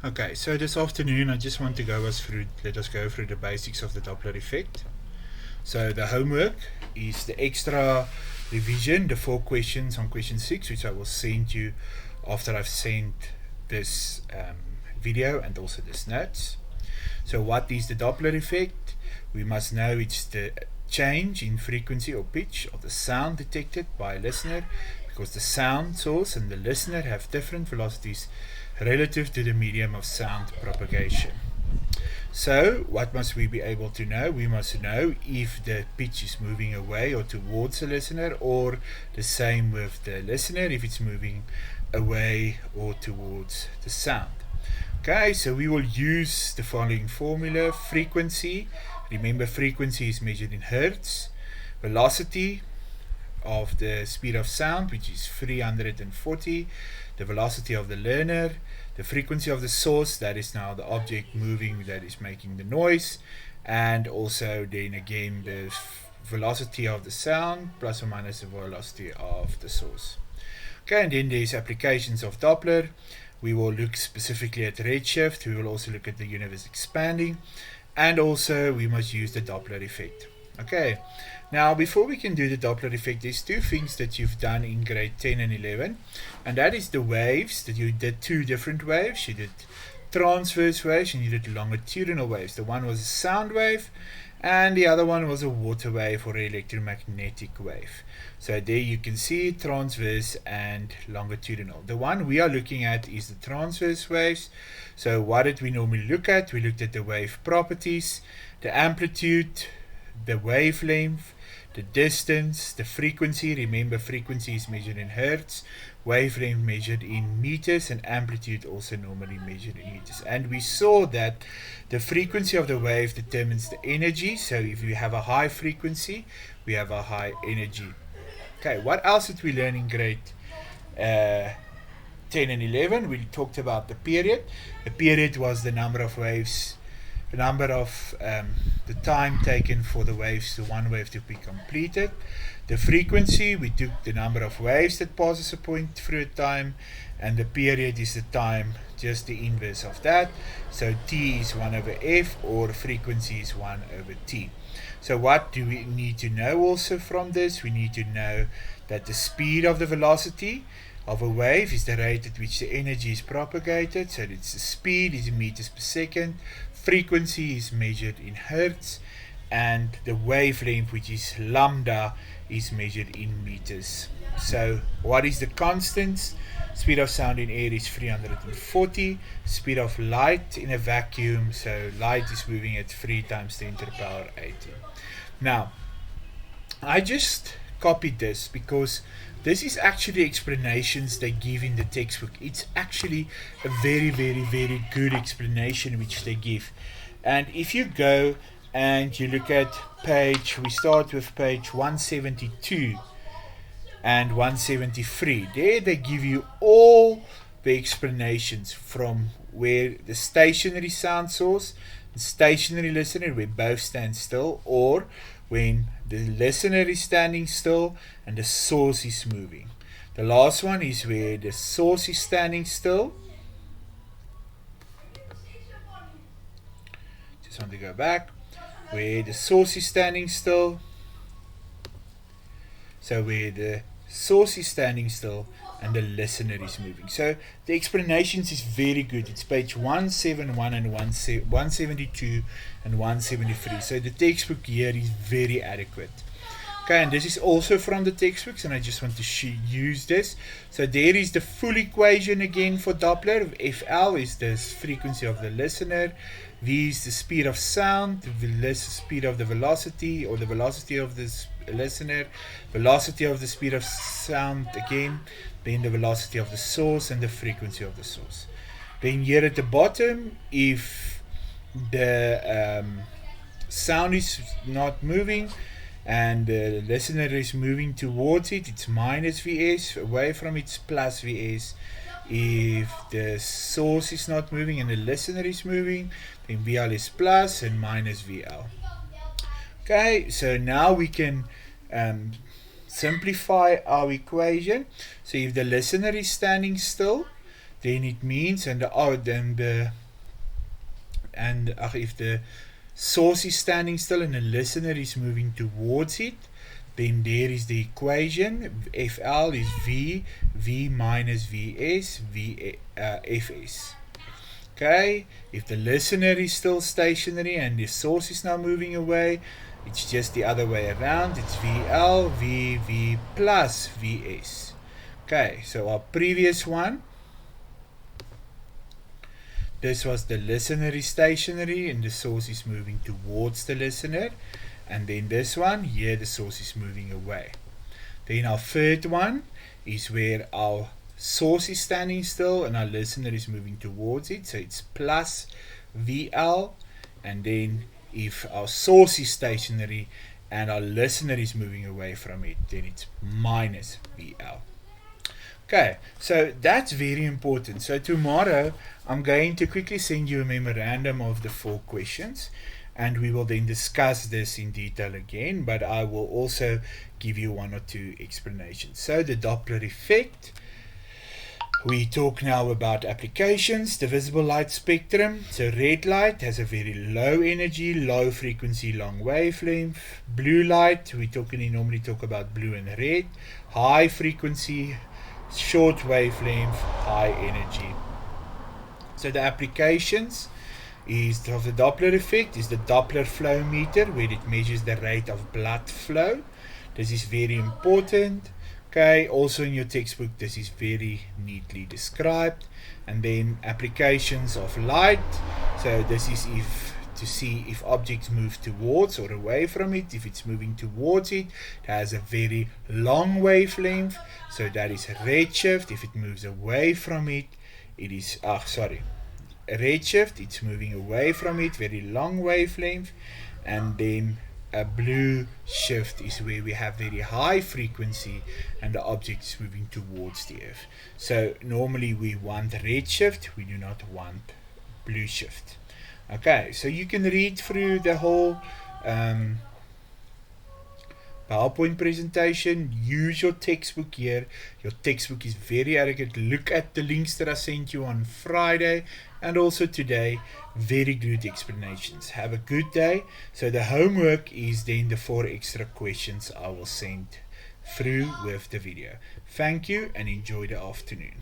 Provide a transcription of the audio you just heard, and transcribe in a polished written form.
Okay, so this afternoon I just want to let us go through the basics of the Doppler effect. So the homework is the extra revision, the 4 questions on question 6, which I will send you after I've sent this video and also this notes. So what is the Doppler effect? We must know it's the change in frequency or pitch of the sound detected by a listener, because the sound source and the listener have different velocities relative to the medium of sound propagation. So, what must we be able to know? We must know if the pitch is moving away or towards the listener, or the same with the listener if it's moving away or towards the sound. Okay, so we will use the following formula. Frequency, remember frequency is measured in hertz. Velocity of the speed of sound, which is 340. The velocity of the learner. The frequency of the source, that is now the object moving that is making the noise. And also then again the velocity of the sound plus or minus the velocity of the source. Okay, and then there's applications of Doppler. We will look specifically at redshift. We will also look at the universe expanding. And also we must use the Doppler effect. Okay, now before we can do the Doppler effect, there's 2 things that you've done in grade 10 and 11. And that is the waves, that you did 2 different waves. You did transverse waves and you did longitudinal waves. The one was a sound wave and the other one was a water wave or electromagnetic wave. So there you can see transverse and longitudinal. The one we are looking at is the transverse waves. So what did we normally look at? We looked at the wave properties, the amplitude, the wavelength, the distance, the frequency. Remember, frequency is measured in hertz, wavelength measured in meters, and amplitude also normally measured in meters. And we saw that the frequency of the wave determines the energy. So if you have a high frequency, we have a high energy. Okay, what else did we learn in grade 10 and 11? We talked about the period. The period was the number of waves, the number of the time taken for the waves to one wave to be completed. The frequency, we took the number of waves that passes a point through a time, and the period is the time, just the inverse of that. So t is 1 over f, or frequency is 1 over t. So what do we need to know also from this? We need to know that the speed of the velocity of a wave is the rate at which the energy is propagated. So it's the speed is in meters per second. Frequency is measured in hertz, and the wavelength, which is lambda, is measured in meters. So what is the constants? Speed of sound in air is 340. Speed of light in a vacuum, so light is moving at 3 times 10 to the power 18. Now, I just copied this because this is actually explanations they give in the textbook. It's actually a very, very, very good explanation which they give. And if you go and you look at we start with page 172 and 173. There they give you all the explanations from where the stationary sound source, the stationary listener, where both stand still, or when the listener is standing still and the source is moving. The last one is where the source is standing still. Just want to go back. Where the source is standing still. So where the source is standing still and the listener is moving. So the explanations is very good. It's page 171 and 172 and 173. So the textbook here is very adequate. Okay, and this is also from the textbooks, and I just want to use this. So there is the full equation again for Doppler. FL is the frequency of the listener. V is the speed of sound, the speed of the velocity, or the velocity of the listener, velocity of the speed of sound again, then the velocity of the source and the frequency of the source. Then here at the bottom, if the sound is not moving and the listener is moving towards it, it's minus Vs, away from it's plus Vs. If the source is not moving and the listener is moving, then VL is plus and minus VL. Okay, so now we can simplify our equation. So if the listener is standing still, then it means, if the source is standing still and the listener is moving towards it, then there is the equation. FL is V minus VS, Fs. Okay, if the listener is still stationary and the source is now moving away, it's just the other way around. It's VL, V plus Vs. Okay, so our previous one, this was the listener is stationary and the source is moving towards the listener. And then this one, here the source is moving away. Then our third one is where our source is standing still and our listener is moving towards it, so it's plus VL. And then if our source is stationary and our listener is moving away from it, then it's minus VL. Okay, so that's very important. So tomorrow I'm going to quickly send you a memorandum of the 4 questions, and we will then discuss this in detail again, but I will also give you 1 or 2 explanations. So the Doppler effect. We talk now about applications, the visible light spectrum. So red light has a very low energy, low frequency, long wavelength. Blue light, we normally talk about blue and red. High frequency, short wavelength, high energy. So the applications of the Doppler effect is the Doppler flow meter, where it measures the rate of blood flow. This is very important. Okay, also in your textbook this is very neatly described. And then applications of light. So this is to see if objects move towards or away from it. If it's moving towards it, it has a very long wavelength, so that is redshift. If it moves away from it, it is redshift, it's moving away from it, very long wavelength. And then a blue shift is where we have very high frequency and the object is moving towards the earth. So normally we want red shift, we do not want blue shift. Okay, so you can read through the whole PowerPoint presentation. Use your textbook here. Your textbook is very adequate. Look at the links that I sent you on Friday and also today. Very good explanations. Have a good day. So the homework is then the 4 extra questions I will send through with the video. Thank you and enjoy the afternoon.